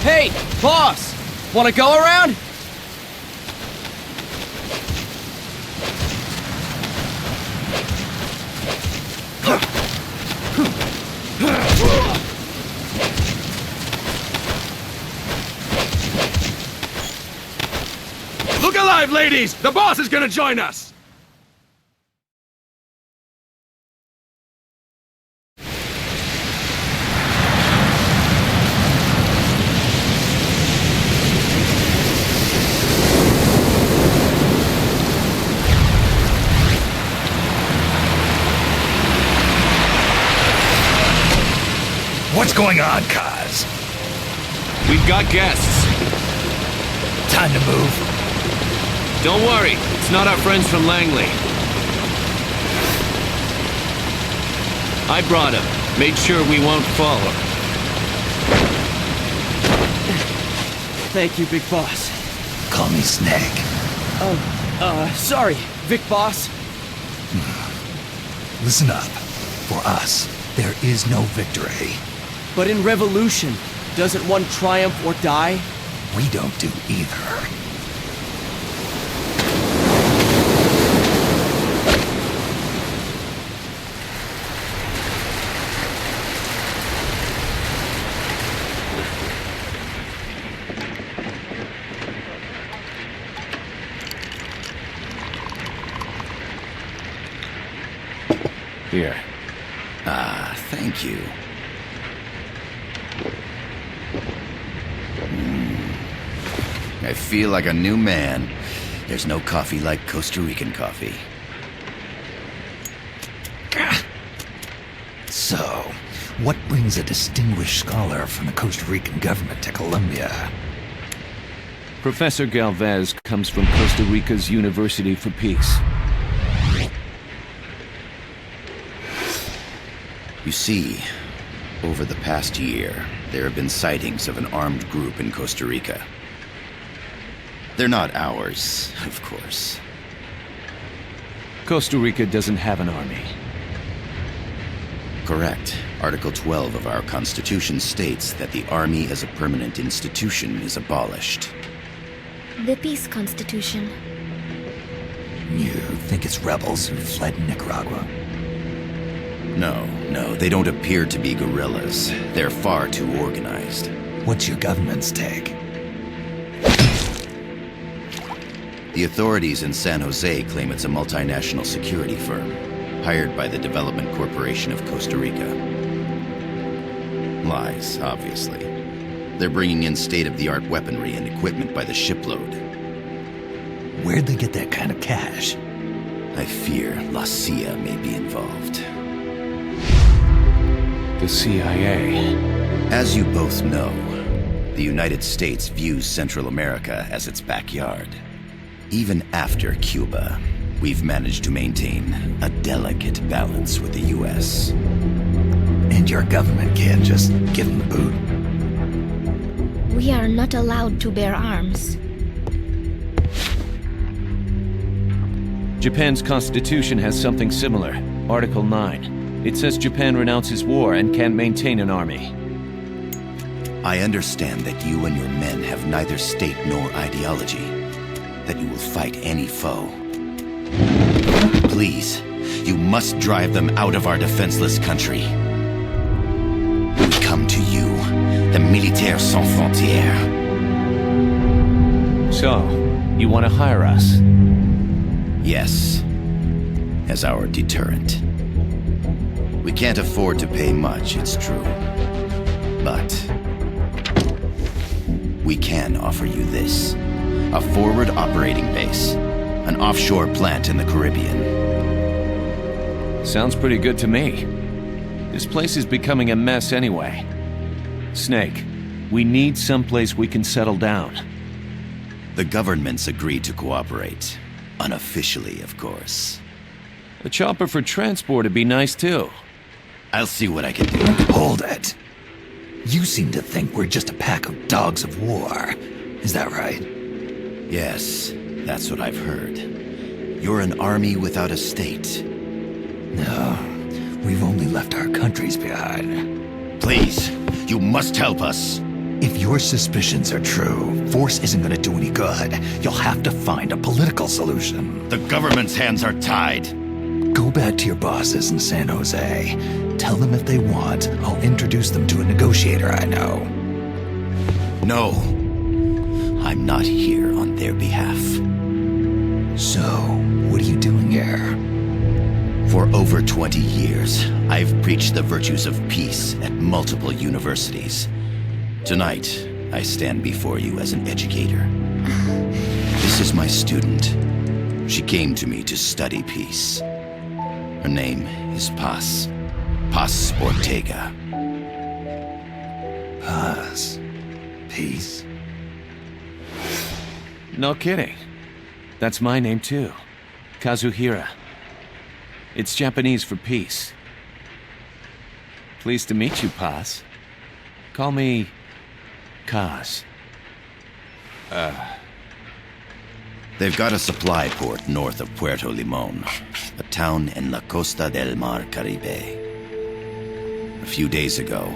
Hey, boss! Wanna go around? Look alive, ladies! The boss is gonna join us! What's going on, Kaz? We've got guests. Time to move. Don't worry, it's not our friends from Langley. I brought him. Made sure we won't follow. Thank you, Big Boss. Call me Snake. Sorry, Vic Boss. Listen up. For us, There is no victory. But in revolution, doesn't one triumph or die? We don't do either. Here. Ah, thank you. I feel like a new man. There's no coffee like Costa Rican coffee. So, what brings a distinguished scholar from the Costa Rican government to Colombia? Professor Galvez comes from Costa Rica's University for Peace. You see, over the past year, there have been sightings of an armed group in Costa Rica. They're not ours, of course. Costa Rica doesn't have an army. Correct. Article 12 of our Constitution states that the Army as a permanent institution is abolished. The Peace Constitution. You think it's rebels who fled Nicaragua? No, they don't appear to be guerrillas. They're far too organized. What's your government's take? The authorities in San Jose claim it's a multinational security firm, hired by the Development Corporation of Costa Rica. Lies, obviously. They're bringing in state-of-the-art weaponry and equipment by the shipload. Where'd they get that kind of cash? I fear La CIA may be involved. The CIA. As you both know, the United States views Central America as its backyard. Even after Cuba, we've managed to maintain a delicate balance with the U.S. And your government can't just give them the boot? We are not allowed to bear arms. Japan's constitution has something similar. Article 9. It says Japan renounces war and can't maintain an army. I understand that you and your men have neither state nor ideology. That you will fight any foe. Please, you must drive them out of our defenseless country. We come to you, the Militaires Sans Frontières. So, you want to hire us? Yes, as our deterrent. We can't afford to pay much, it's true. But we can offer you this. A forward operating base. An offshore plant in the Caribbean. Sounds pretty good to me. This place is becoming a mess anyway. Snake, we need someplace we can settle down. The governments agreed to cooperate. Unofficially, of course. A chopper for transport would be nice too. I'll see what I can do. Hold it. You seem to think we're just a pack of dogs of war. Is that right? Yes, that's what I've heard. You're an army without a state. No, we've only left our countries behind. Please, you must help us. If your suspicions are true, force isn't going to do any good. You'll have to find a political solution. The government's hands are tied. Go back to your bosses in San Jose. Tell them if they want, I'll introduce them to a negotiator I know. No, I'm not here on their behalf. So, what are you doing here? For over 20 years, I've preached the virtues of peace at multiple universities. Tonight, I stand before you as an educator. This is my student. She came to me to study peace. Her name is Paz. Paz Ortega. Paz. Peace. No kidding. That's my name too. Kazuhira. It's Japanese for peace. Pleased to meet you, Paz. Call me Kaz. They've got a supply port north of Puerto Limon, a town in La Costa del Mar Caribe. A few days ago,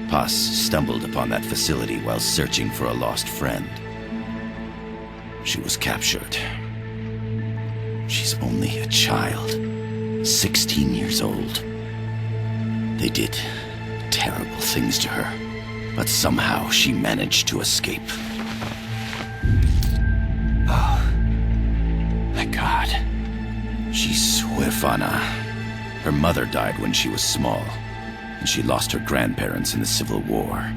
Paz stumbled upon that facility while searching for a lost friend. She was captured. She's only a child, 16 years old. They did terrible things to her, but somehow she managed to escape. Oh, my God. She's huérfana. Her mother died when she was small, and she lost her grandparents in the Civil War.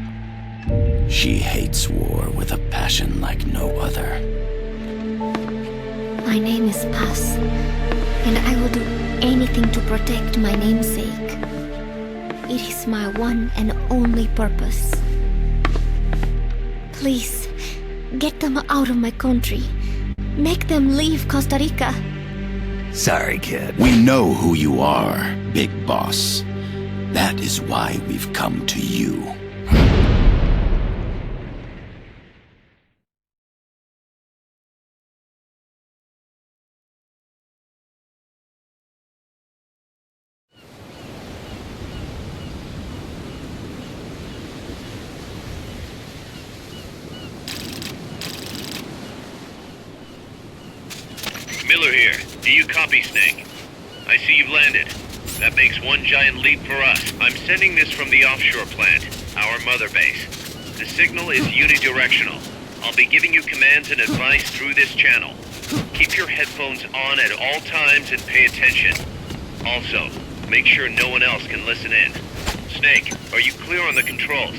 She hates war with a passion like no other. My name is Paz, and I will do anything to protect my namesake. It is my one and only purpose. Please, get them out of my country. Make them leave Costa Rica. Sorry, kid. We know who you are, Big Boss. That is why we've come to you. Miller here. Do you copy, Snake? I see you've landed. That makes one giant leap for us. I'm sending this from the offshore plant, our mother base. The signal is unidirectional. I'll be giving you commands and advice through this channel. Keep your headphones on at all times and pay attention. Also, make sure no one else can listen in. Snake, are you clear on the controls?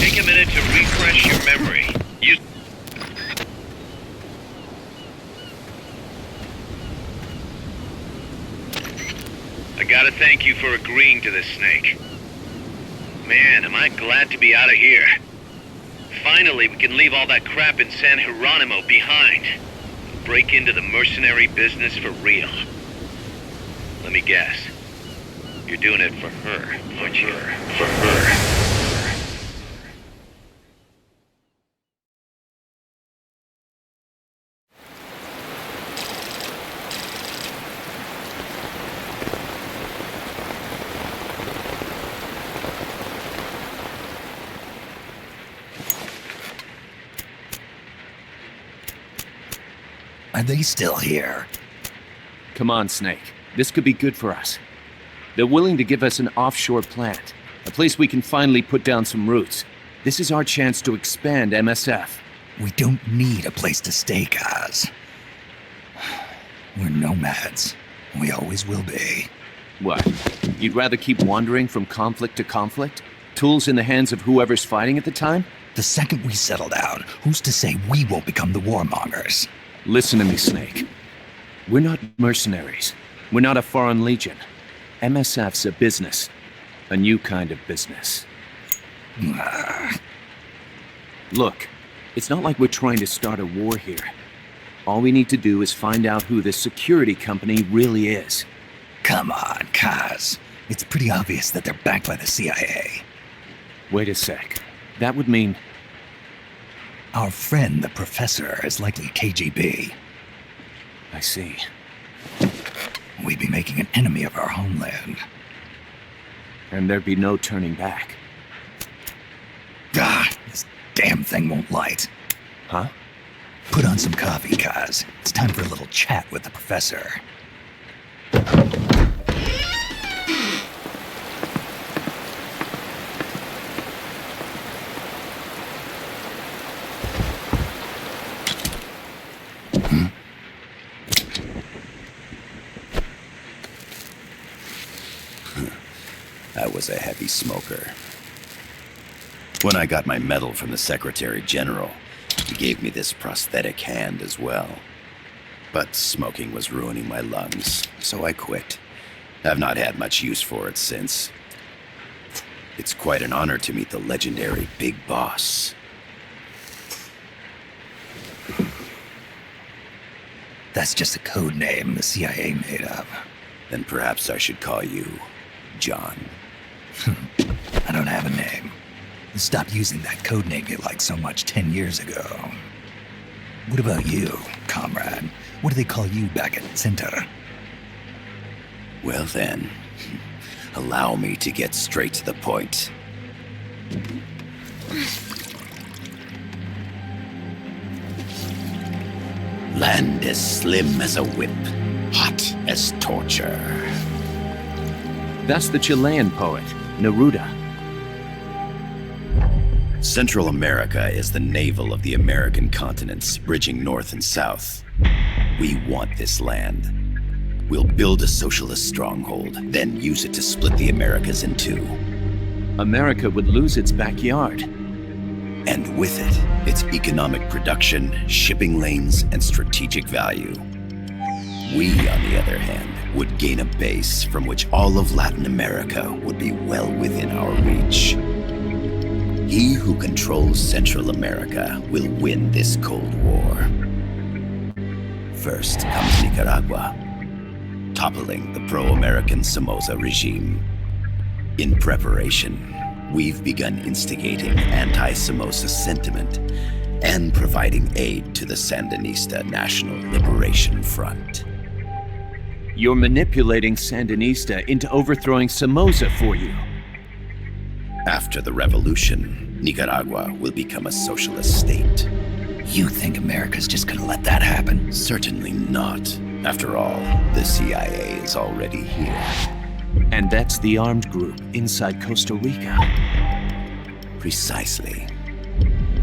Take a minute to refresh your memory. I gotta thank you for agreeing to this, Snake. Man, am I glad to be out of here. Finally, we can leave all that crap in San Geronimo behind. Break into the mercenary business for real. Let me guess. You're doing it for her, aren't you? For her. Are they still here? Come on, Snake. This could be good for us. They're willing to give us an offshore plant, a place we can finally put down some roots. This is our chance to expand MSF. We don't need a place to stay, Kaz. We're nomads. We always will be. What? You'd rather keep wandering from conflict to conflict? Tools in the hands of whoever's fighting at the time? The second we settle down, who's to say we won't become the warmongers? Listen to me, Snake. We're not mercenaries. We're not a foreign legion. MSF's a business. A new kind of business. Look, it's not like we're trying to start a war here. All we need to do is find out who this security company really is. Come on, Kaz. It's pretty obvious that they're backed by the CIA. Wait a sec. That would mean... Our friend, the Professor, is likely KGB. I see. We'd be making an enemy of our homeland. And there'd be no turning back. This damn thing won't light. Huh? Put on some coffee, Kaz. It's time for a little chat with the Professor. I was a heavy smoker. When I got my medal from the Secretary General, he gave me this prosthetic hand as well. But smoking was ruining my lungs, so I quit. I've not had much use for it since. It's quite an honor to meet the legendary Big Boss. That's just a code name the CIA made up. Then perhaps I should call you John. I don't have a name. Stop using that code name you liked so much 10 years ago. What about you, comrade? What do they call you back at Center? Well then, Allow me to get straight to the point. Land as slim as a whip, hot as torture. That's the Chilean poet, Neruda. Central America is the navel of the American continents, bridging north and south. We want this land. We'll build a socialist stronghold, then use it to split the Americas in two. America would lose its backyard. And with it, its economic production, shipping lanes, and strategic value. We, on the other hand, would gain a base from which all of Latin America would be well within our reach. He who controls Central America will win this Cold War. First comes Nicaragua, toppling the pro-American Somoza regime. In preparation, we've begun instigating anti-Somoza sentiment and providing aid to the Sandinista National Liberation Front. You're manipulating Sandinista into overthrowing Somoza for you. After the revolution, Nicaragua will become a socialist state. You think America's just gonna let that happen? Certainly not. After all, the CIA is already here. And that's the armed group inside Costa Rica. Precisely.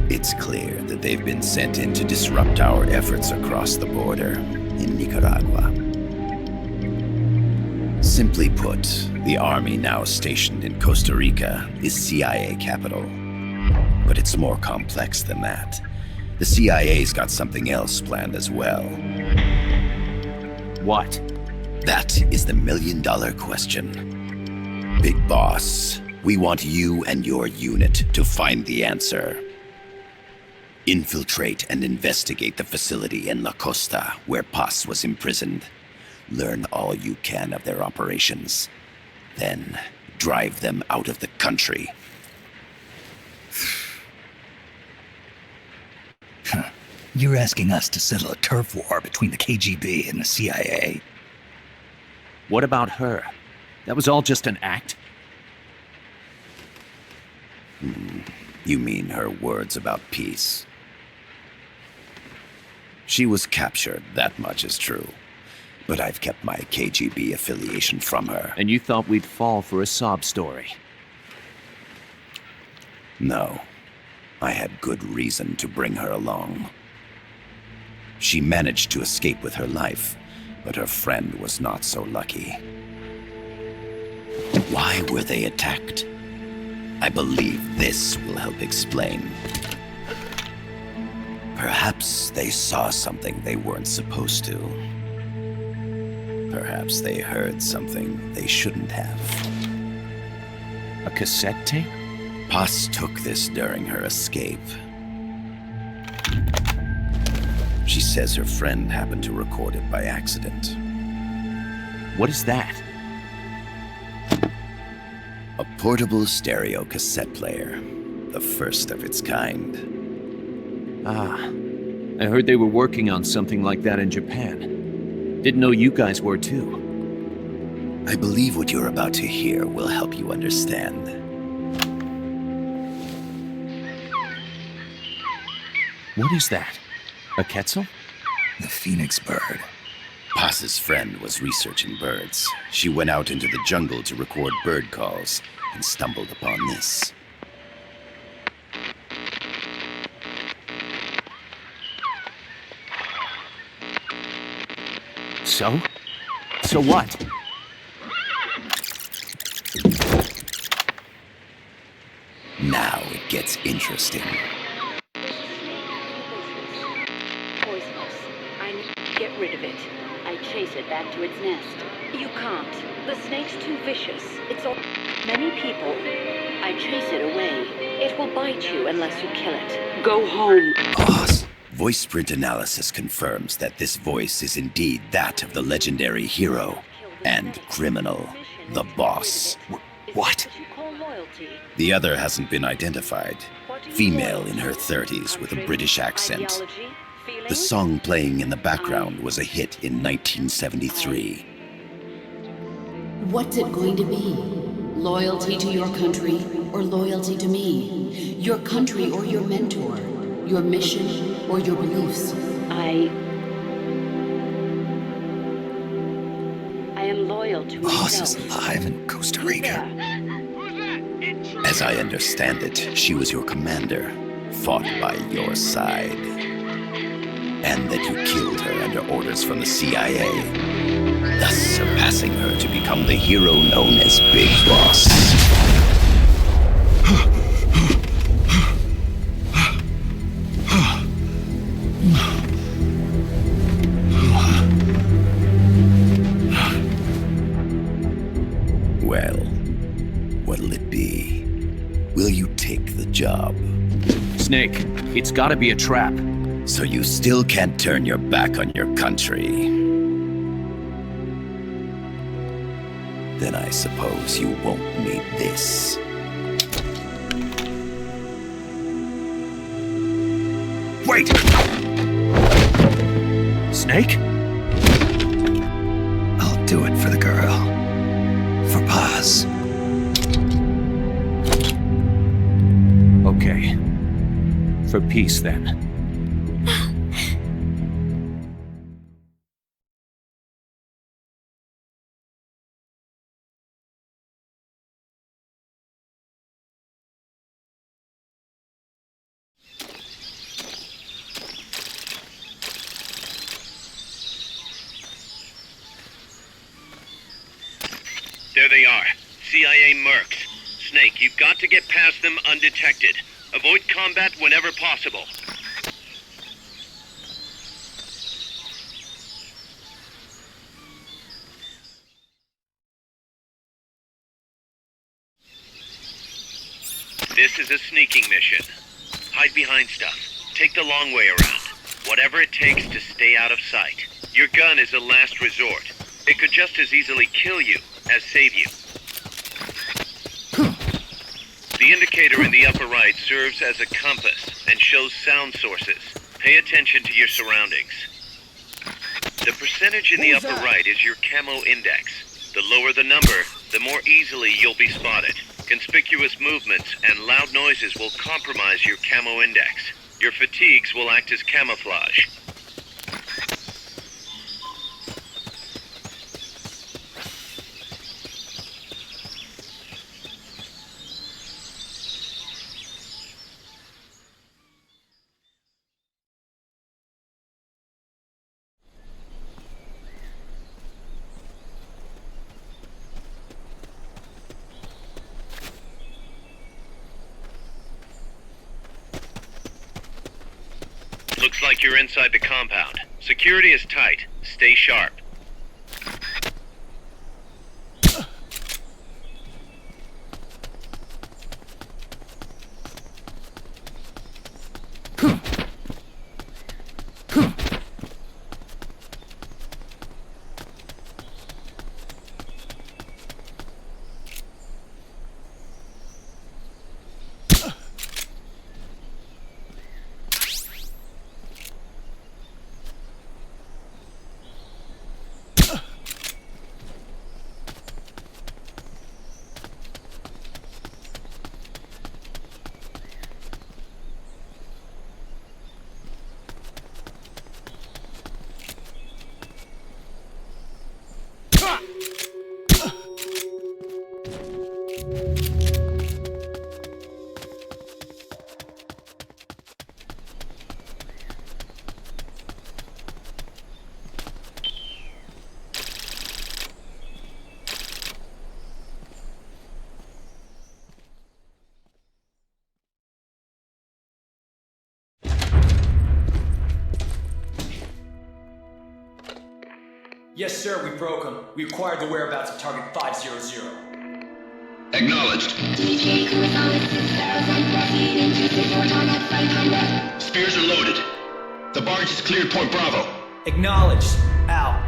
It's clear that they've been sent in to disrupt our efforts across the border in Nicaragua. Simply put, the army now stationed in Costa Rica is CIA capital. But it's more complex than that. The CIA's got something else planned as well. What? That is the million-dollar question. Big Boss, we want you and your unit to find the answer. Infiltrate and investigate the facility in La Costa, where Paz was imprisoned. Learn all you can of their operations. Then, drive them out of the country. You're asking us to settle a turf war between the KGB and the CIA? What about her? That was all just an act? You mean her words about peace? She was captured, that much is true. But I've kept my KGB affiliation from her. And you thought we'd fall for a sob story? No. I had good reason to bring her along. She managed to escape with her life, but her friend was not so lucky. Why were they attacked? I believe this will help explain. Perhaps they saw something they weren't supposed to. Perhaps they heard something they shouldn't have. A cassette tape? Paz took this during her escape. She says her friend happened to record it by accident. What is that? A portable stereo cassette player. The first of its kind. Ah, I heard they were working on something like that in Japan. Didn't know you guys were too. I believe what you're about to hear will help you understand. What is that? A Quetzal? The Phoenix bird. Paz's friend was researching birds. She went out into the jungle to record bird calls and stumbled upon this. So? So what? Now it gets interesting. Poisonous. I need to get rid of it. I chase it back to its nest. You can't. The snake's too vicious. It's all... Many people. I chase it away. It will bite you unless you kill it. Go home. Boss. Voice print analysis confirms that this voice is indeed that of the legendary hero and criminal, the Boss. What? The other hasn't been identified. Female in her 30s with a British accent. The song playing in the background was a hit in 1973. What's it going to be? Loyalty to your country or loyalty to me? Your country or your mentor? Your mission or your beliefs? I am loyal to Boss myself. is alive in Costa Rica. As I understand it, she was your commander, fought by your side, and that you killed her under orders from the CIA, thus surpassing her to become the hero known as Big Boss. Well, what'll it be? Will you take the job? Snake, it's gotta be a trap. So you still can't turn your back on your country? Then I suppose you won't need this. Wait! Snake? I'll do it for the girl. For Paz. Okay. For peace, then. There they are. CIA mercs. Snake, you've got to get past them undetected. Avoid combat whenever possible. This is a sneaking mission. Hide behind stuff. Take the long way around. Whatever it takes to stay out of sight. Your gun is a last resort. It could just as easily kill you as save you. The indicator in the upper right serves as a compass and shows sound sources. Pay attention to your surroundings. The percentage in the upper right is your camo index. The lower the number, the more easily you'll be spotted. Conspicuous movements and loud noises will compromise your camo index. Your fatigues will act as camouflage. Looks like you're inside the compound. Security is tight. Stay sharp. Yes, sir, we broke them. We acquired the whereabouts of target 500. Acknowledged. Spears are loaded. The barge has cleared Point Bravo. Acknowledged. Out.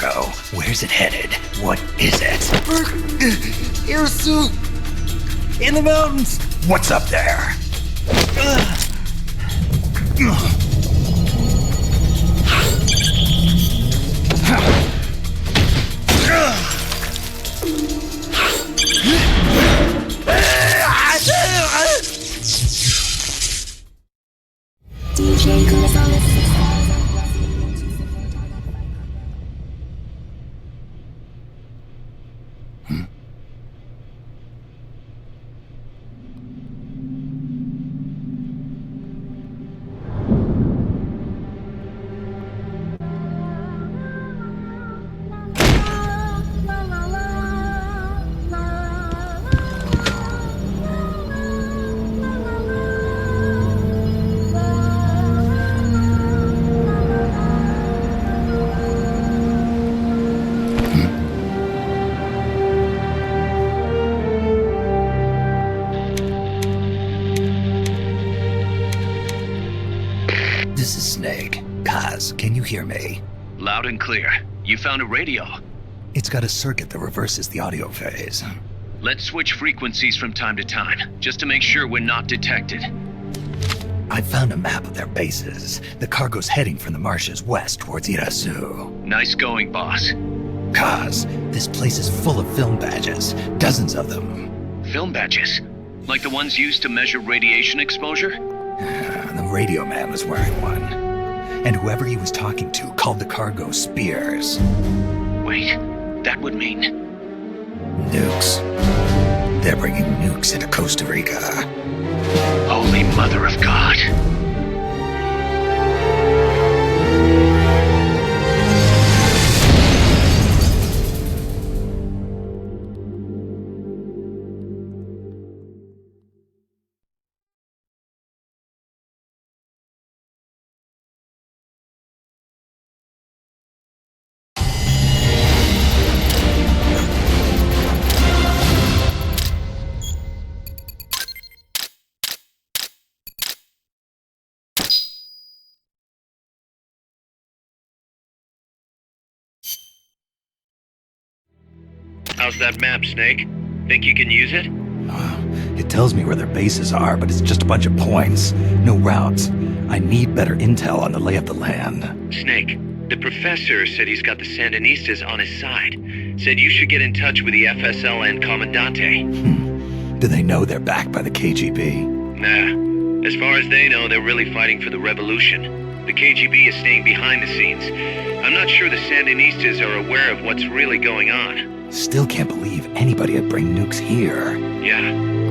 cargo. Where's it headed? What is it? Air suit! In the mountains! What's up there? DJ Gonzalez. This is Snake. Kaz, can you hear me? Loud and clear. You found a radio. It's got a circuit that reverses the audio phase. Let's switch frequencies from time to time, just to make sure we're not detected. I found a map of their bases. The cargo's heading from the marshes west towards Irasu. Nice going, boss. Kaz, this place is full of film badges. Dozens of them. Film badges? Like the ones used to measure radiation exposure? The radio man was wearing one. And whoever he was talking to called the cargo Spears. Wait, that would mean... Nukes. They're bringing nukes into Costa Rica. Holy Mother of God. How's that map, Snake? Think you can use it? It tells me where their bases are, but it's just a bunch of points. No routes. I need better intel on the lay of the land. Snake, the professor said he's got the Sandinistas on his side. Said you should get in touch with the FSL and Comandante. Do they know they're backed by the KGB? Nah. As far as they know, they're really fighting for the revolution. The KGB is staying behind the scenes. I'm not sure the Sandinistas are aware of what's really going on. Still can't believe anybody would bring nukes here. Yeah,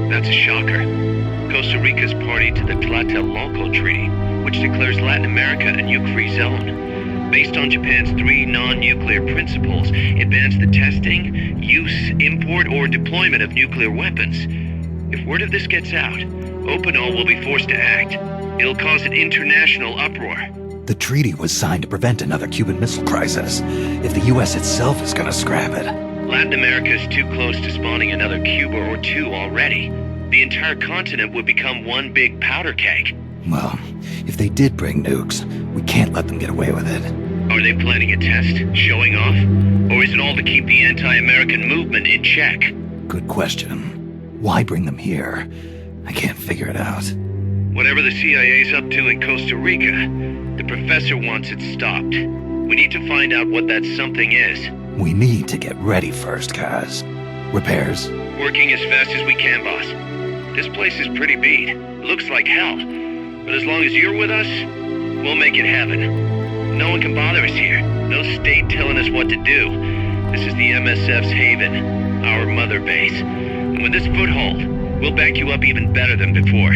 that's a shocker. Costa Rica's party to the Tlatelolco Treaty, which declares Latin America a nuke-free zone. Based on Japan's 3 non-nuclear principles, it bans the testing, use, import, or deployment of nuclear weapons. If word of this gets out, Opinol will be forced to act. It'll cause an international uproar. The treaty was signed to prevent another Cuban Missile Crisis. If the U.S. itself is gonna scrap it... Latin America is too close to spawning another Cuba or two already. The entire continent would become one big powder keg. Well, if they did bring nukes, we can't let them get away with it. Are they planning a test? Showing off? Or is it all to keep the anti-American movement in check? Good question. Why bring them here? I can't figure it out. Whatever the CIA's up to in Costa Rica, the professor wants it stopped. We need to find out what that something is. We need to get ready first, Kaz. Repairs? Working as fast as we can, boss. This place is pretty beat. Looks like hell. But as long as you're with us, we'll make it heaven. No one can bother us here. No state telling us what to do. This is the MSF's haven, our mother base. And with this foothold, we'll back you up even better than before.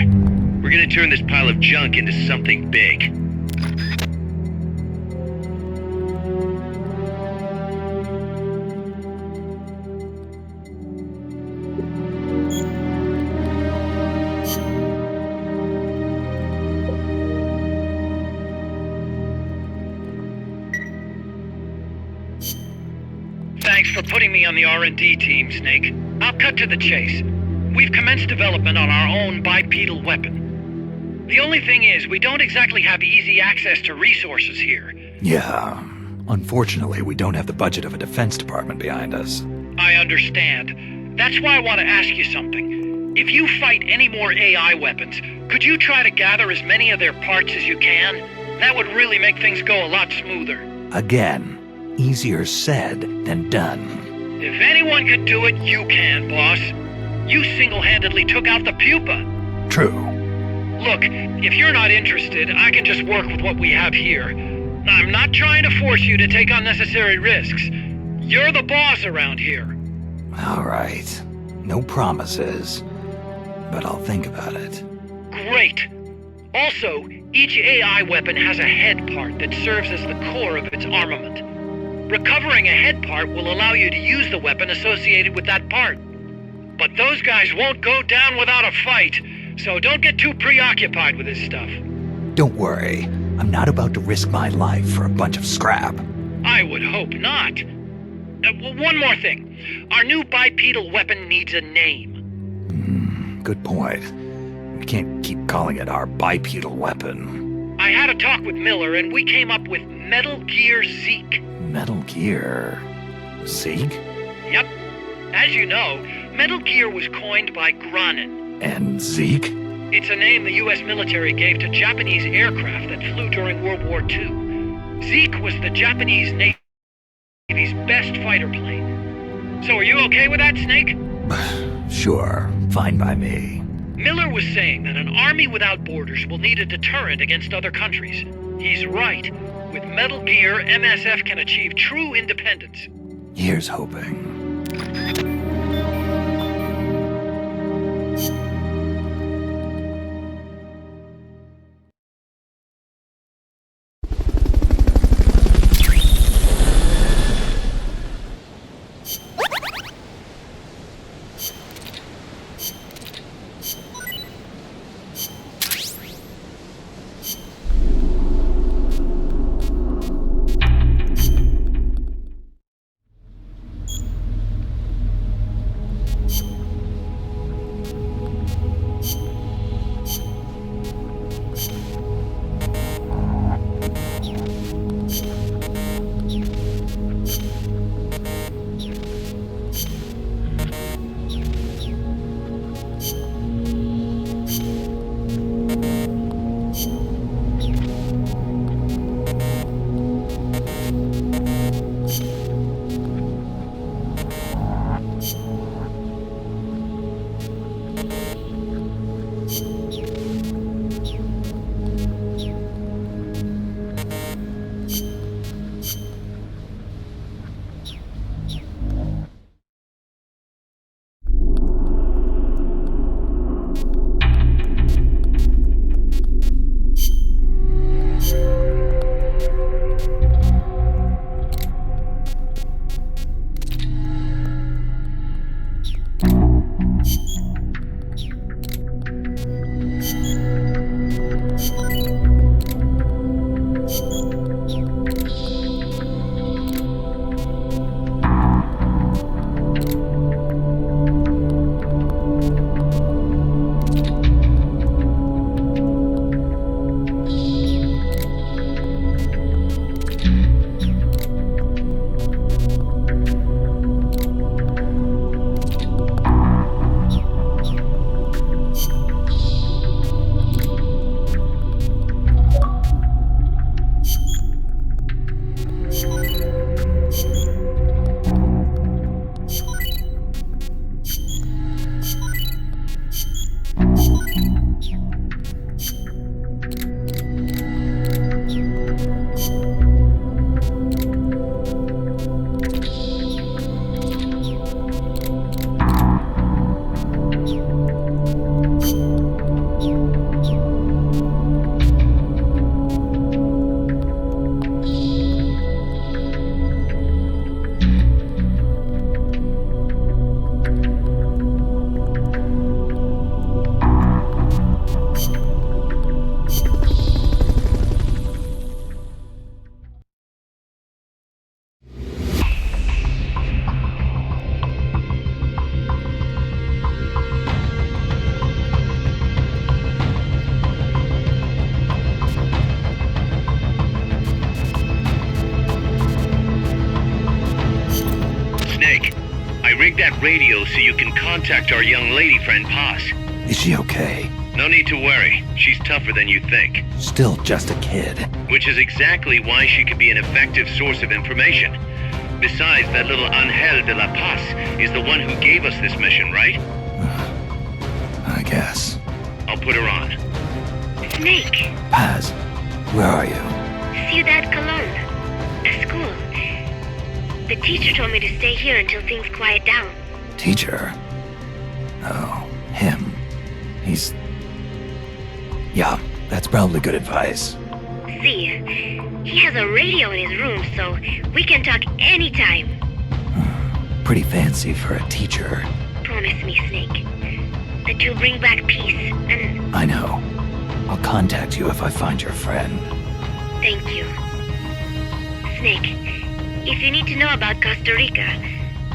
We're gonna turn this pile of junk into something big. Thanks for putting me on the R&D team, Snake. I'll cut to the chase. We've commenced development on our own bipedal weapon. The only thing is, we don't exactly have easy access to resources here. Yeah. Unfortunately, we don't have the budget of a defense department behind us. I understand. That's why I want to ask you something. If you fight any more AI weapons, could you try to gather as many of their parts as you can? That would really make things go a lot smoother. Again, easier said than done. If anyone could do it, you can, boss. You single-handedly took out the pupa. True. Look, if you're not interested, I can just work with what we have here. I'm not trying to force you to take unnecessary risks. You're the boss around here. All right. No promises, but I'll think about it. Great. Also, each AI weapon has a head part that serves as the core of its armament. Recovering a head part will allow you to use the weapon associated with that part. But those guys won't go down without a fight, so don't get too preoccupied with this stuff. Don't worry. I'm not about to risk my life for a bunch of scrap. I would hope not. One more thing. Our new bipedal weapon needs a name. Good point. We can't keep calling it our bipedal weapon. I had a talk with Miller, and we came up with Metal Gear Zeke. Metal Gear... Zeke? Yep. As you know, Metal Gear was coined by Granin. And Zeke? It's a name the U.S. military gave to Japanese aircraft that flew during World War II. Zeke was the Japanese Navy's best fighter plane. So are you okay with that, Snake? Sure. Fine by me. Miller was saying that an army without borders will need a deterrent against other countries. He's right. With Metal Gear, MSF can achieve true independence. Here's hoping. rigged that radio so you can contact our young lady friend Paz. Is she okay? No need to worry. She's tougher than you think. Still just a kid. Which is exactly why she could be an effective source of information. Besides, that little Angel de la Paz is the one who gave us this mission, right? I guess. I'll put her on. Snake. Paz, where are you? Ciudad Colon. A school. The teacher told me to stay here until things quiet down. Teacher? Oh, him. He's... Yeah, that's probably good advice. See, he has a radio in his room, so we can talk anytime. Pretty fancy for a teacher. Promise me, Snake, that you'll bring back peace, and... I know. I'll contact you if I find your friend. Thank you. Snake, if you need to know about Costa Rica,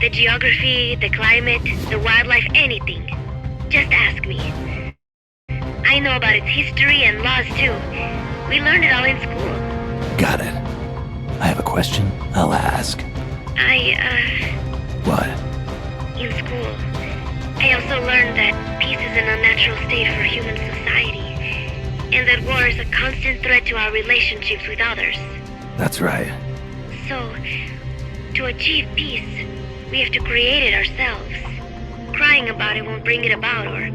the geography, the climate, the wildlife, anything, just ask me. I know about its history and laws too. We learned it all in school. Got it. I have a question. I'll ask. What? In school, I also learned that peace is an unnatural state for human society, and that war is a constant threat to our relationships with others. That's right. So, to achieve peace, we have to create it ourselves. Crying about it won't bring it about or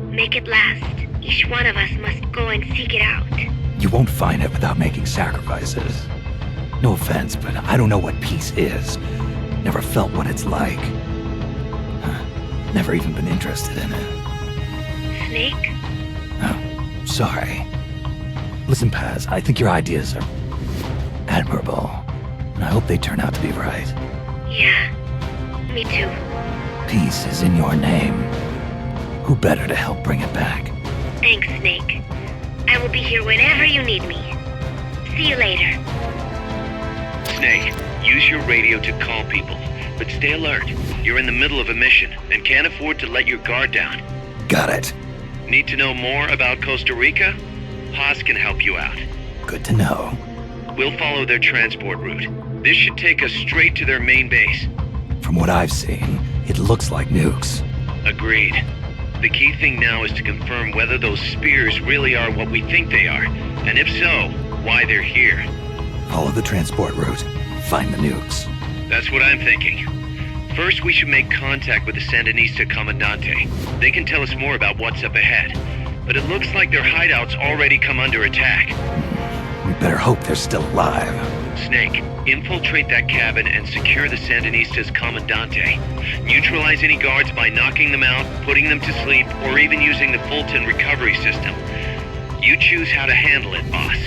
make it last. Each one of us must go and seek it out. You won't find it without making sacrifices. No offense, but I don't know what peace is. Never felt what it's like. Never even been interested in it. Snake? Oh, sorry. Listen, Paz, I think your ideas are admirable, and I hope they turn out to be right. Yeah, me too. Peace is in your name. Who better to help bring it back? Thanks, Snake. I will be here whenever you need me. See you later. Snake, use your radio to call people, but stay alert. You're in the middle of a mission and can't afford to let your guard down. Got it. Need to know more about Costa Rica? Paz can help you out. Good to know. We'll follow their transport route. This should take us straight to their main base. From what I've seen, it looks like nukes. Agreed. The key thing now is to confirm whether those spears really are what we think they are, and if so, why they're here. Follow the transport route. Find the nukes. That's what I'm thinking. First, we should make contact with the Sandinista Comandante. They can tell us more about what's up ahead. But it looks like their hideout's already come under attack. We better hope they're still alive. Snake, infiltrate that cabin and secure the Sandinista's Comandante. Neutralize any guards by knocking them out, putting them to sleep, or even using the Fulton recovery system. You choose how to handle it, boss.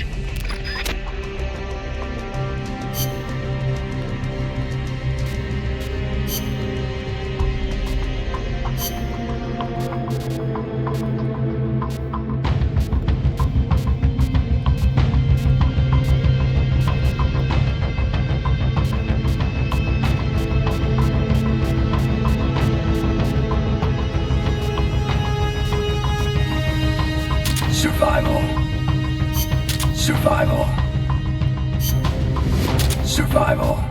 Survival. Survival. Survival.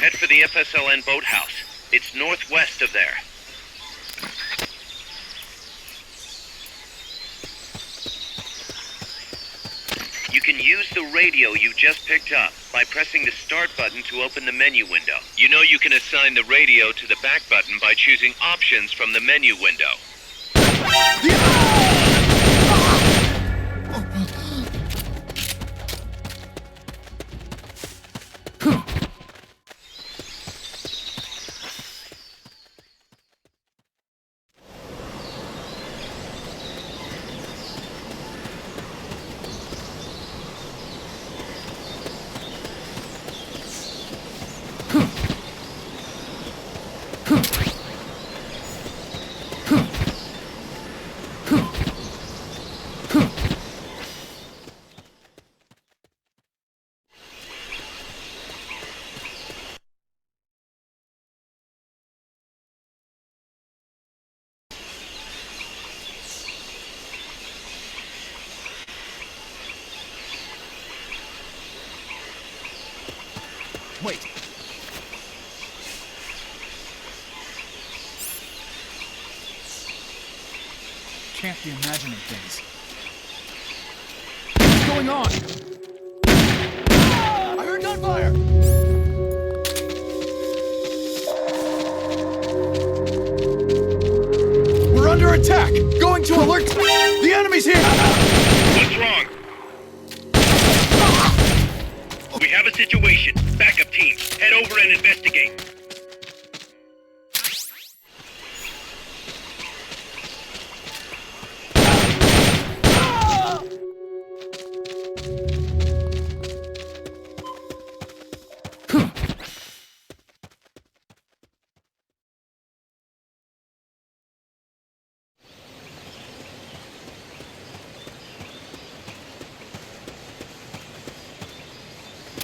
Head for the FSLN boathouse. It's northwest of there. You can use the radio you just picked up by pressing the start button to open the menu window. You know you can assign the radio to the back button by choosing options from the menu window. Wait. Can't be imagining things. What's going on? I heard gunfire! We're under attack! Going to alert! The enemy's here! What's wrong? We have a situation. Backup team, head over and investigate.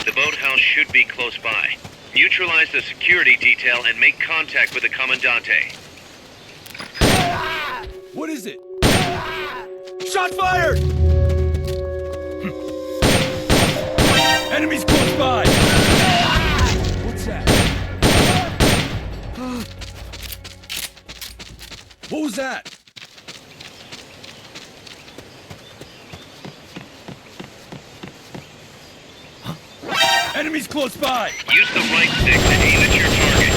The boathouse should be close by. Neutralize the security detail and make contact with the Commandante. What is it? Shot fired! Enemies close by! What's that? What was that? Enemies close by! Use the right stick to aim at your target.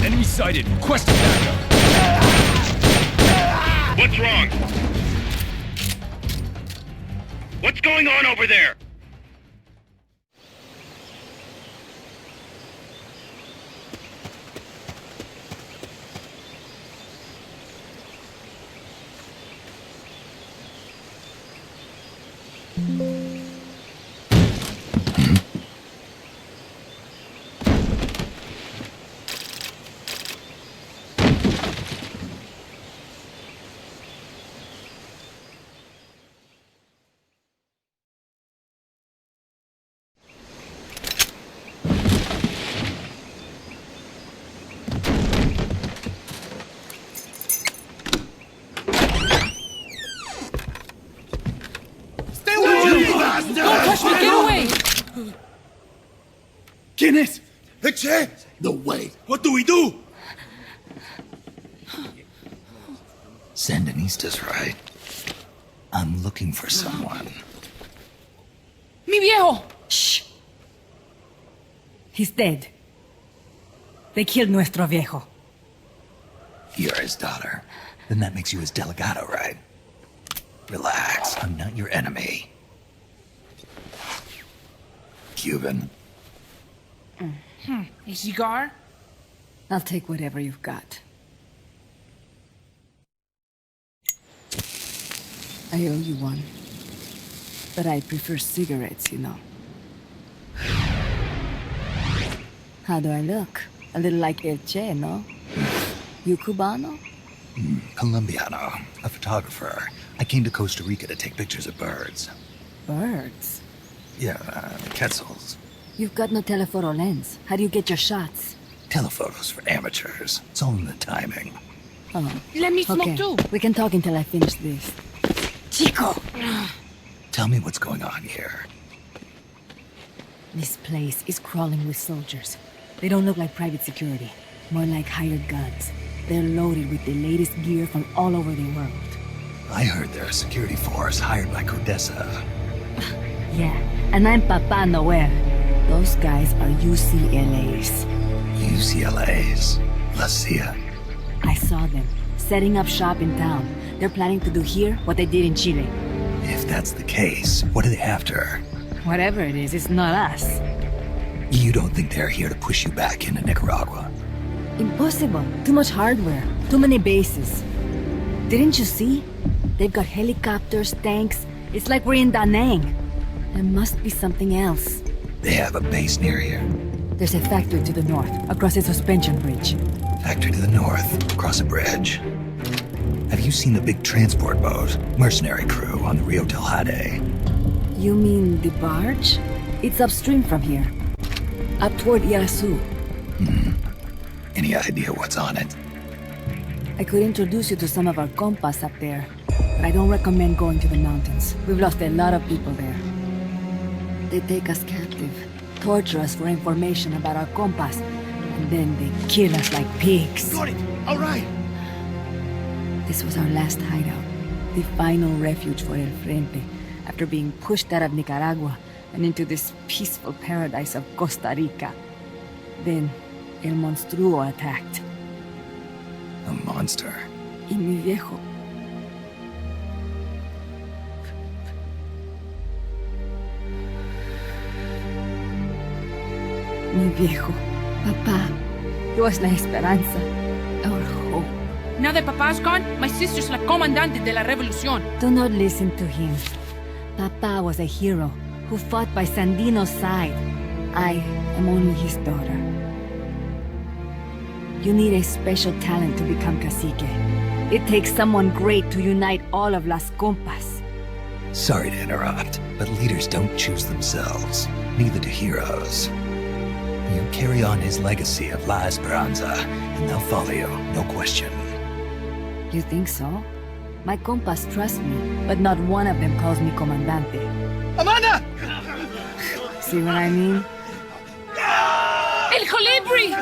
Enemy sighted. Requesting backup. What's wrong? What's going on over there? Don't touch me! Get away! ¿Quién es? Che! No way. What do we do? Sandinista's right. I'm looking for someone. Mi viejo! Shh! He's dead. They killed nuestro viejo. You're his daughter. Then that makes you his delegado, right? Relax. I'm not your enemy. Cuban. A cigar? I'll take whatever you've got. I owe you one. But I prefer cigarettes, you know. How do I look? A little like El Che, no? You Cubano? Colombiano. A photographer. I came to Costa Rica to take pictures of birds. Birds? Yeah, quetzals. You've got no telephoto lens. How do you get your shots? Telephotos for amateurs. It's all in the timing. Oh. Let me smoke Okay, too. we can talk until I finish this. Chico! Tell me what's going on here. This place is crawling with soldiers. They don't look like private security. More like hired guns. They're loaded with the latest gear from all over the world. I heard they're a security force hired by Codesa. Yeah, and I'm Papa Noel. Those guys are UCLA's. UCLA's? La CIA. I saw them, setting up shop in town. They're planning to do here what they did in Chile. If that's the case, what are they after? Whatever it is, it's not us. You don't think they're here to push you back into Nicaragua? Impossible. Too much hardware. Too many bases. Didn't you see? They've got helicopters, tanks. It's like we're in Da Nang. There must be something else. They have a base near here. There's a factory to the north, across a suspension bridge. Factory to the north, across a bridge. Have you seen the big transport boat, mercenary crew on the Rio del Jade? You mean the barge? It's upstream from here. Up toward Irasu. Any idea what's on it? I could introduce you to some of our compas up there, but I don't recommend going to the mountains. We've lost a lot of people there. They take us captive, torture us for information about our compas, and then they kill us like pigs. Got it! Alright! This was our last hideout, the final refuge for El Frente, after being pushed out of Nicaragua and into this peaceful paradise of Costa Rica. Then, El Monstruo attacked. A monster. Y mi viejo. Mi viejo. Papa, He was la esperanza. Our hope. Now that Papa's gone, my sister's la comandante de la revolución. Do not listen to him. Papa was a hero who fought by Sandino's side. I am only his daughter. You need a special talent to become cacique. It takes someone great to unite all of Las Compas. Sorry to interrupt, but leaders don't choose themselves. Neither do heroes. You carry on his legacy of La Esperanza, and they'll follow you, no question. You think so? My compas trust me, but not one of them calls me comandante. Amanda! See what I mean? El Colibri!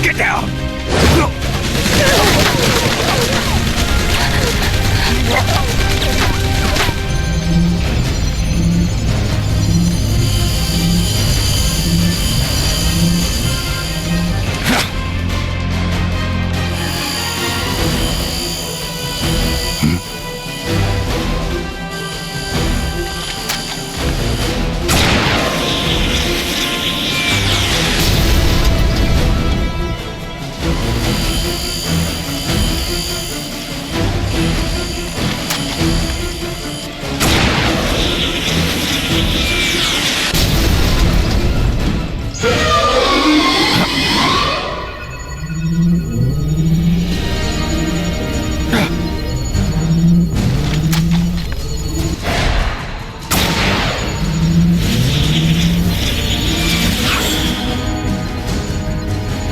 Get down!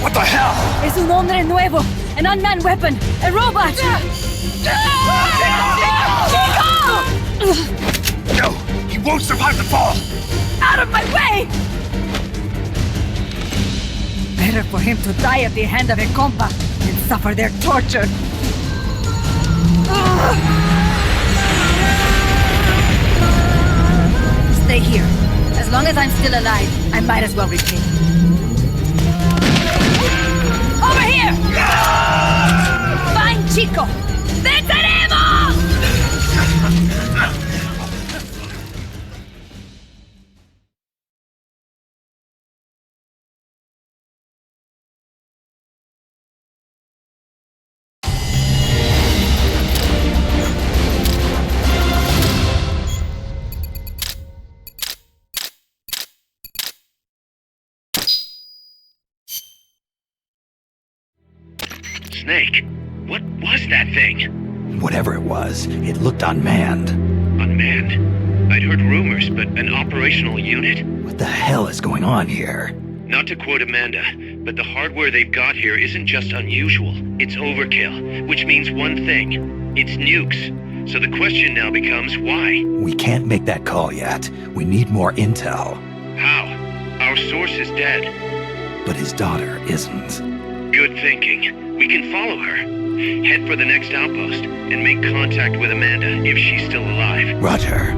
What the hell? Es un hombre nuevo! An unmanned weapon! A robot! No! He won't survive the fall! Out of my way! Better for him to die at the hand of a compa than suffer their torture. Stay here. As long as I'm still alive, I might as well repay. Over here! Fine, Chico! ¡Venceremos! Snake, what was that thing? Whatever it was, it looked unmanned. Unmanned? I'd heard rumors, but an operational unit? What the hell is going on here? Not to quote Amanda, but the hardware they've got here isn't just unusual, it's overkill, which means one thing. It's nukes. So the question now becomes why? We can't make that call yet. We need more intel. How? Our source is dead. But his daughter isn't. Good thinking. We can follow her. Head for the next outpost and make contact with Amanda if she's still alive. Roger.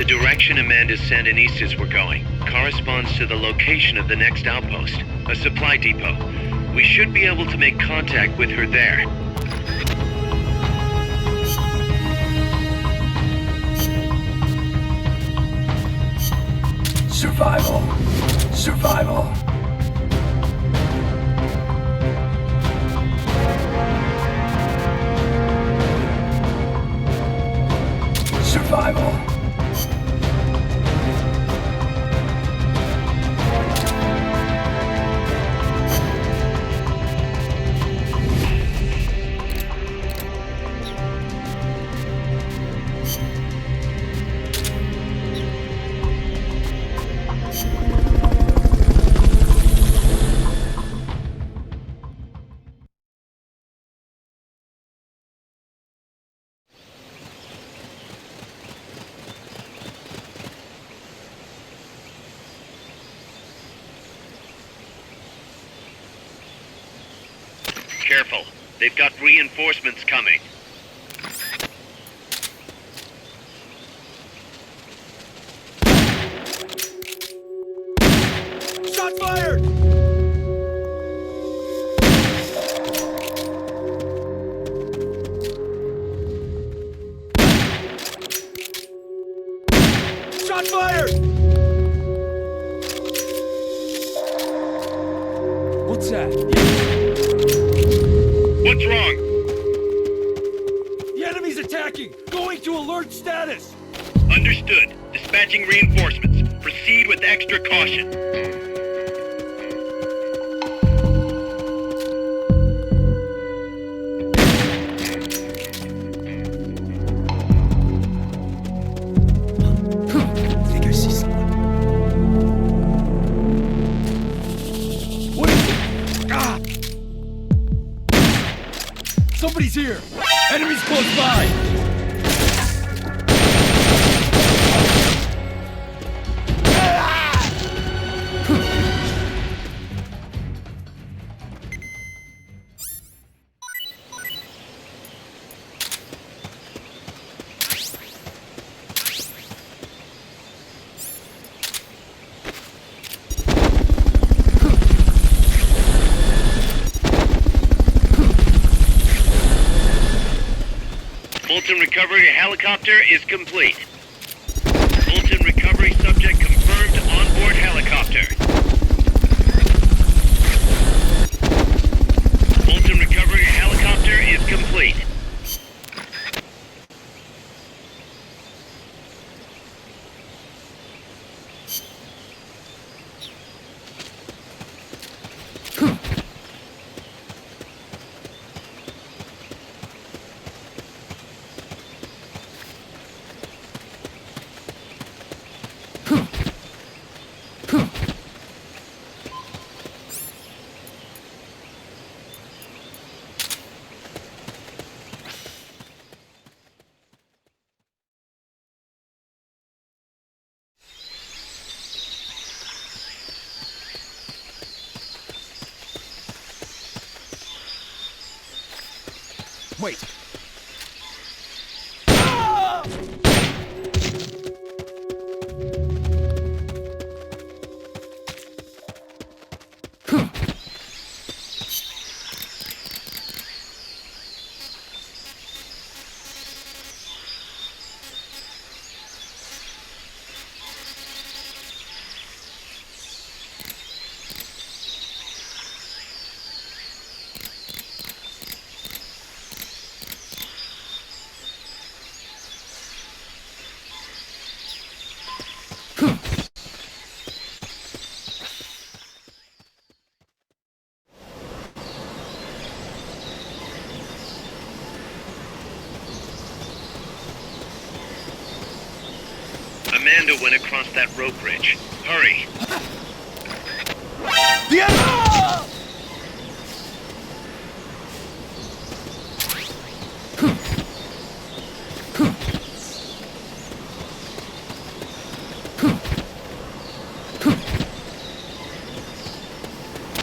direction Amanda's Sandinistas were going corresponds to the location of the next outpost, a supply depot. We should be able to make contact with her there. Survival. Survival. Survival. Careful. They've got reinforcements coming. Shot fired! Shot fired! What's that? What's wrong? The enemy's attacking! Going to alert status! Understood. Dispatching reinforcements. Proceed with extra caution. I think I see someone. What is it? Ah! Somebody's here! Enemies close by! Fulton recovery helicopter is complete. Fulton recovery subject confirmed onboard helicopter. Fulton recovery helicopter is complete. Wait. Amanda went across that rope bridge. Hurry. The enemy!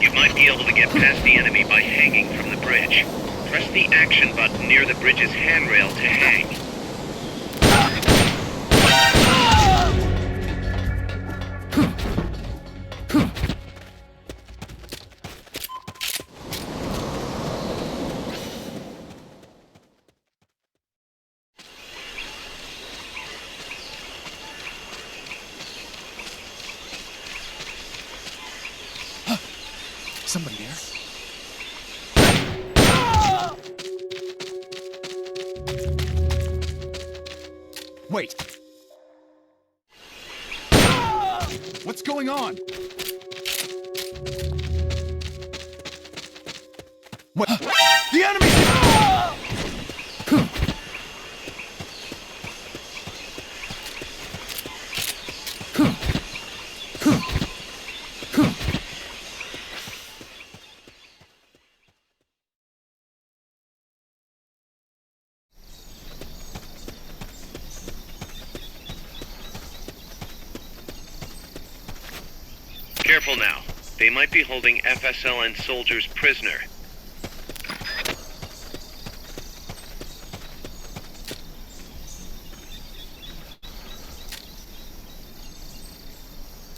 You might be able to get past the enemy by hanging from the bridge. Press the action button near the bridge's handrail to hang. somebody there? Wait. What's going on? What? The enemy's here! Careful now. They might be holding FSLN soldiers prisoner.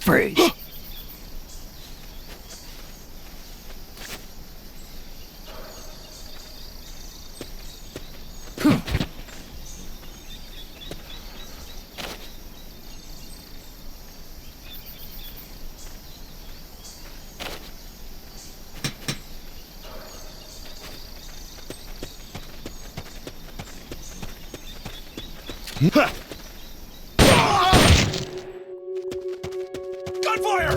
Freeze. Gunfire!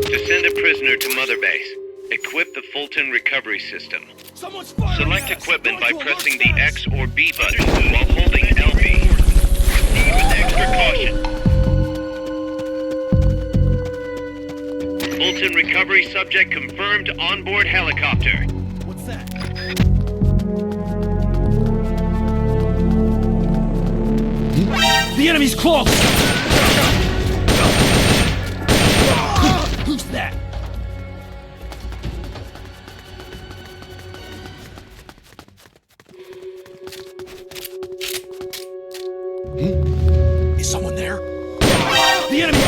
To send a prisoner to Mother Base, equip the Fulton recovery system. Someone's firing Select at us! equipment by Going to a pressing large the X or B buttons while holding LB. Proceed with extra caution. Fulton recovery subject confirmed onboard helicopter. What's that? The enemy's close! Who's that? Is someone there? The enemy!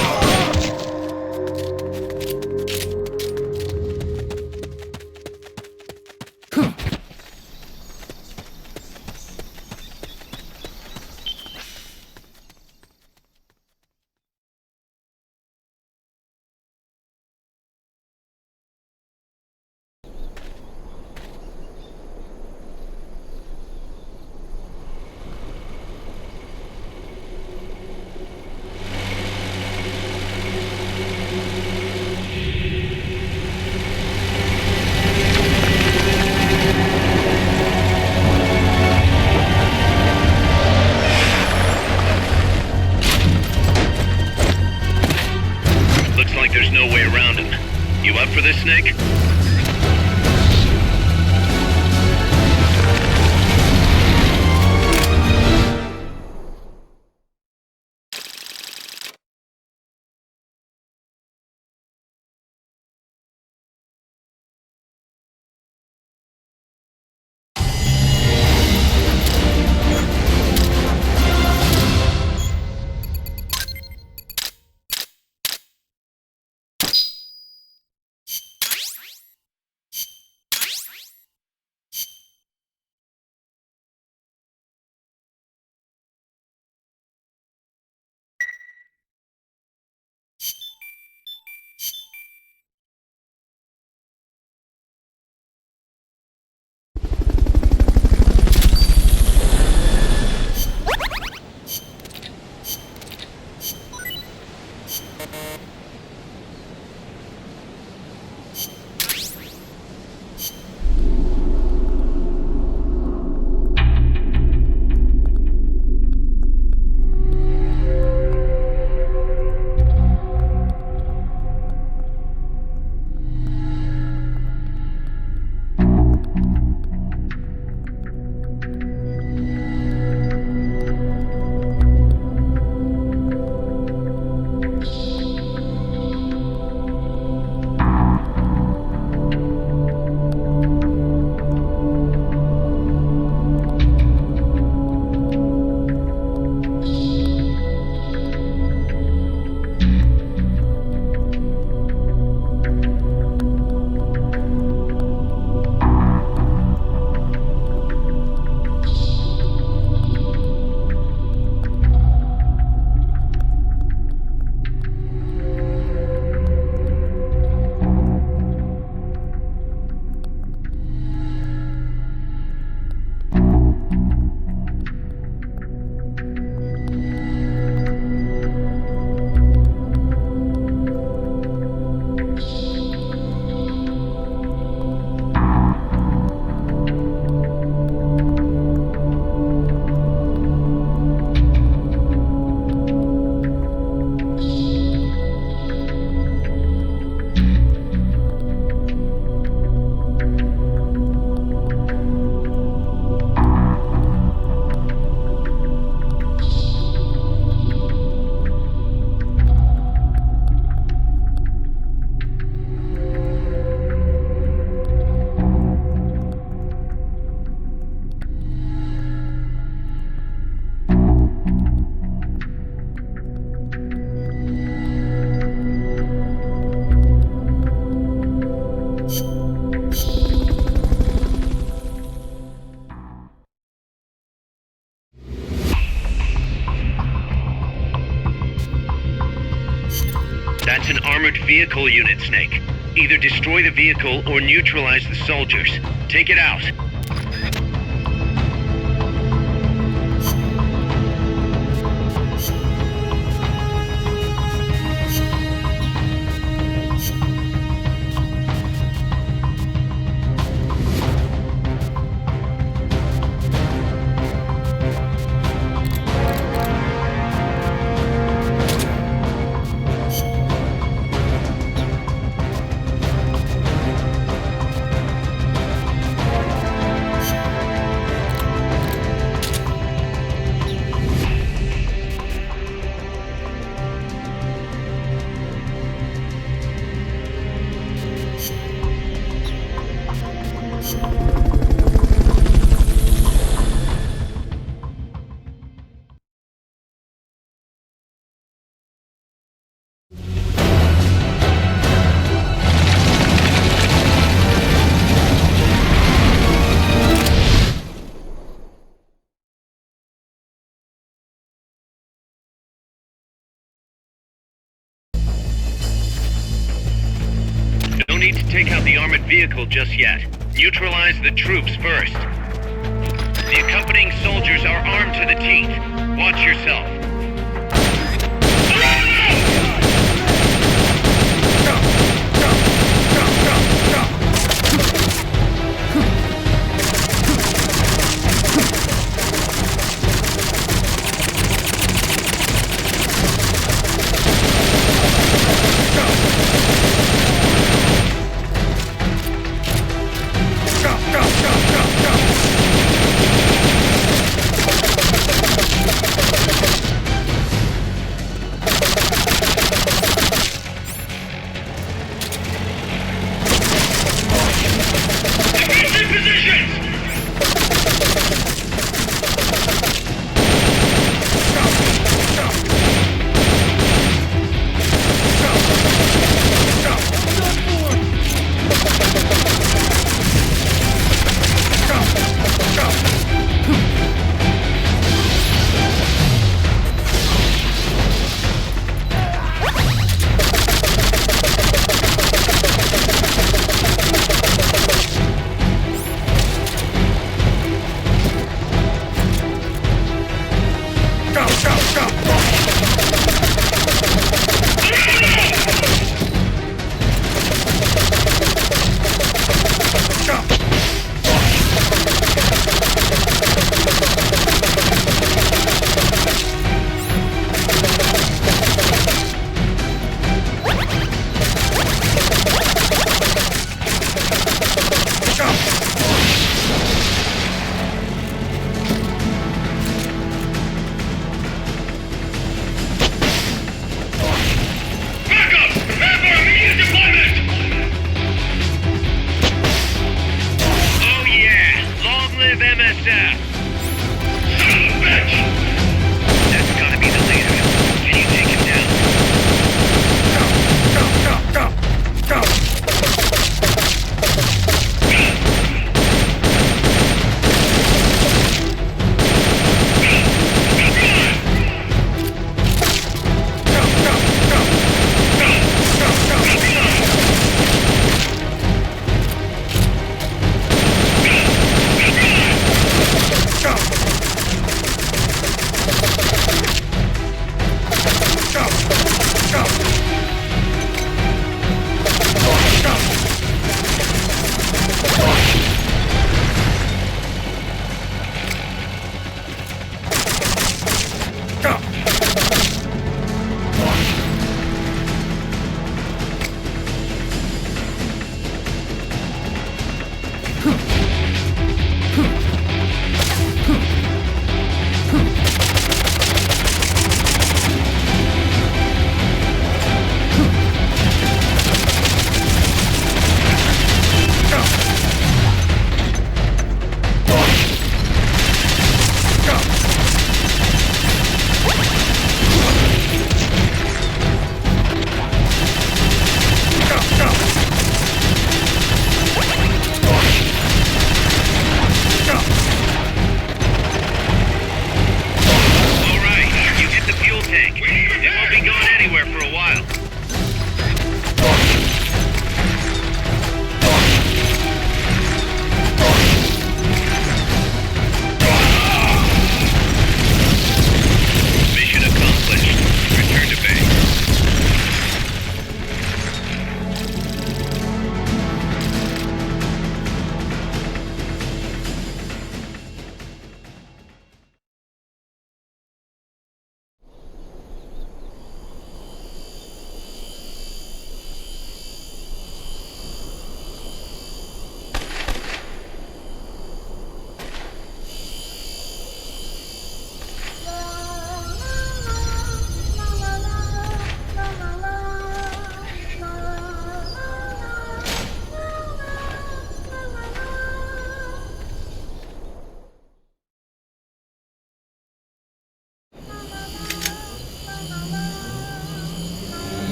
vehicle unit, Snake. Either destroy the vehicle or neutralize the soldiers. Take it out. No need to take out the armored vehicle just yet. Neutralize the troops first. The accompanying soldiers are armed to the teeth. Watch yourself.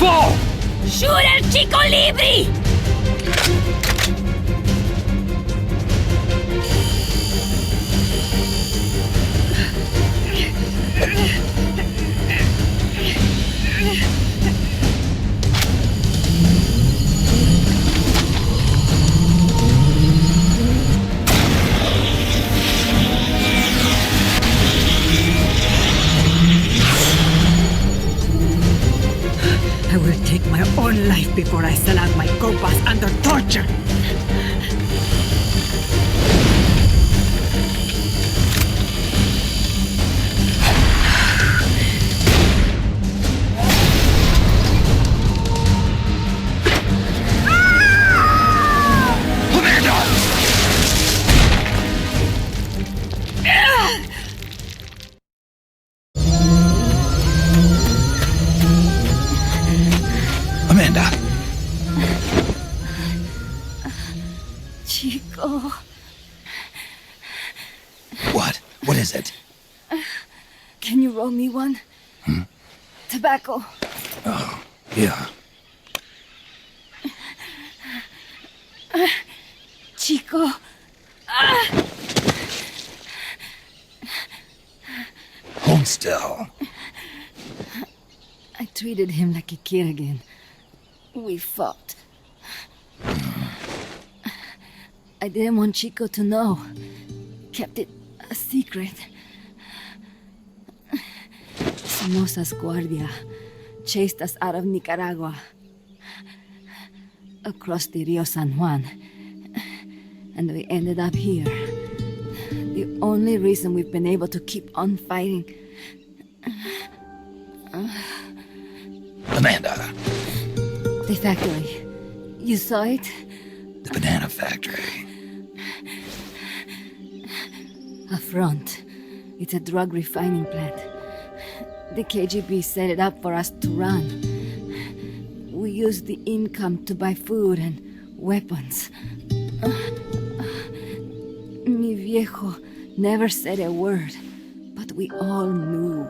fall! ¡Shoot el Chico Libre! I will take my own life before I sell out my compas under torture. Amanda! Chico. What? What is it? Can you roll me one? Tobacco. Oh, yeah. Chico. Hold still. I treated him like a kid again. We fought. I didn't want Chico to know. Kept it a secret. Somoza's Guardia chased us out of Nicaragua. Across the Rio San Juan. And we ended up here. The only reason we've been able to keep on fighting. Amanda. The factory. You saw it? The banana factory. A front. It's a drug refining plant. The KGB set it up for us to run. We used the income to buy food and weapons. Mi viejo never said a word, but we all knew.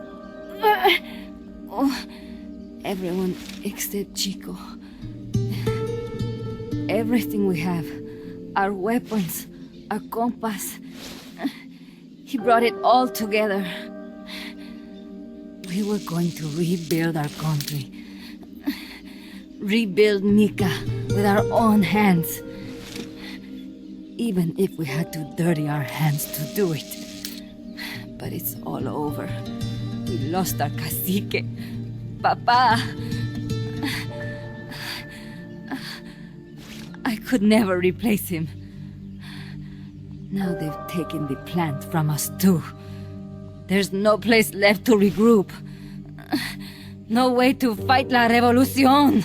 Everyone except Chico. Everything we have. Our weapons, our compass. He brought it all together. We were going to rebuild our country. Rebuild Nika with our own hands. Even if we had to dirty our hands to do it. But it's all over. We lost our cacique. Papa. I could never replace him. Now they've taken the plant from us too. There's no place left to regroup. No way to fight la revolución.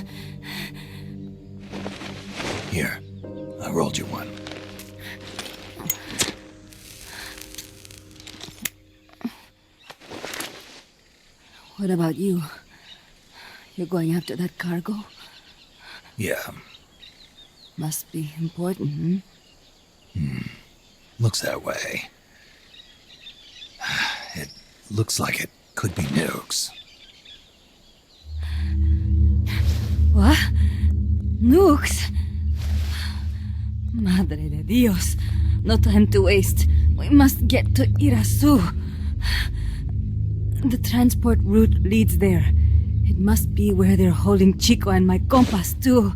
Here, I rolled you one. What about you? You're going after that cargo? Yeah. Must be important, Looks that way. It looks like it could be nukes. What? Nukes? Madre de Dios. No time to waste. We must get to Irasu. The transport route leads there. It must be where they're holding Chico and my compas, too.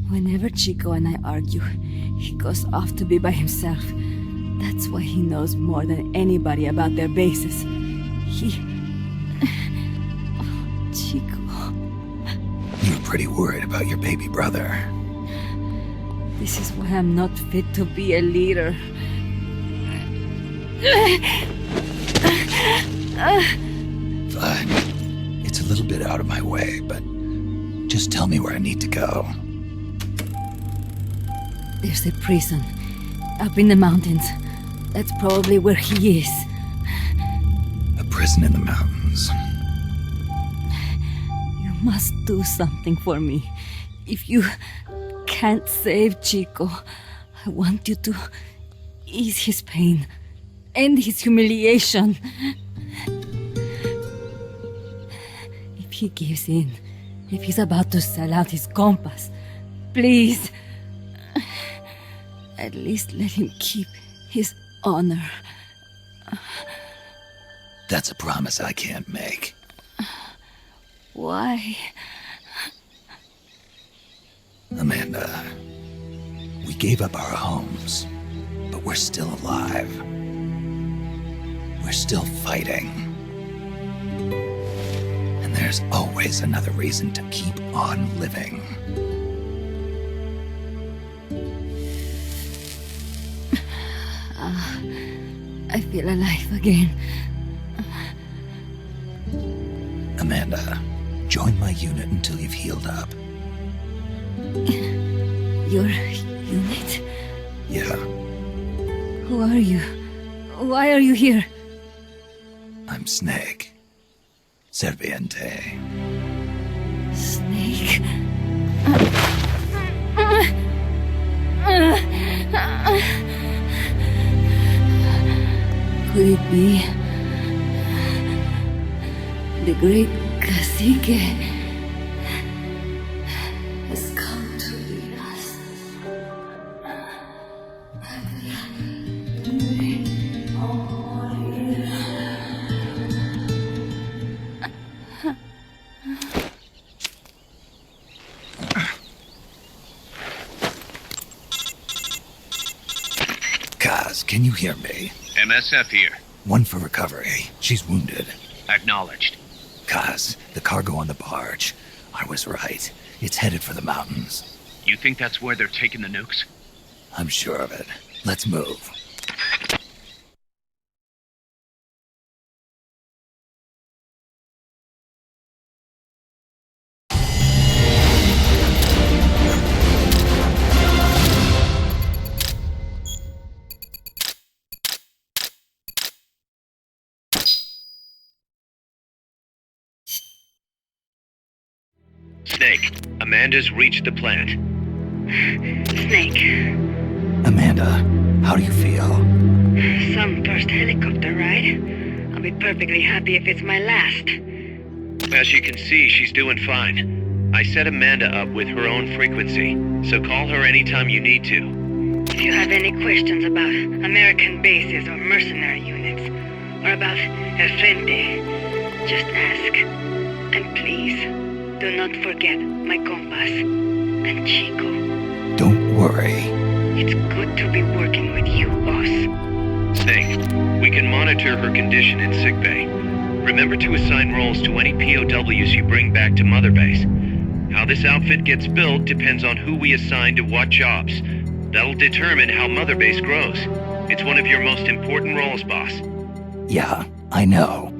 Whenever Chico and I argue, he goes off to be by himself. That's why he knows more than anybody about their bases. Chico. You're pretty worried about your baby brother. This is why I'm not fit to be a leader. Fine. It's a little bit out of my way, but just tell me where I need to go. There's a prison up in the mountains. That's probably where he is. A prison in the mountains. You must do something for me. If you can't save Chico, I want you to ease his pain, end his humiliation. If he gives in, if he's about to sell out his compass, please, at least let him keep his honor. That's a promise I can't make. Why? Amanda, we gave up our homes, but we're still alive. We're still fighting. And there's always another reason to keep on living. I feel alive again. Amanda, join my unit until you've healed up. Your unit? Yeah, Who are you? Why are you here? I'm Snake. Serviente. Snake? Could it be the great cacique has come to lead us? Kaz, can you hear me? MSF here. One for recovery. She's wounded. Acknowledged. Kaz, the cargo on the barge. I was right. It's headed for the mountains. You think that's where they're taking the nukes? I'm sure of it. Let's move. Snake, Amanda's reached the plant. Snake, Amanda, how do you feel? some first helicopter ride. I'll be perfectly happy if it's my last. As you can see, she's doing fine. I set Amanda up with her own frequency, so call her anytime you need to. If you have any questions about American bases or mercenary units, or about El Frente, just ask. And please, do not forget my compass and Chico. Don't worry. It's good to be working with you, boss. Snake, we can monitor her condition in sickbay. Remember to assign roles to any POWs you bring back to Mother Base. How this outfit gets built depends on who we assign to what jobs. That'll determine how Mother Base grows. It's one of your most important roles, boss. Yeah, I know.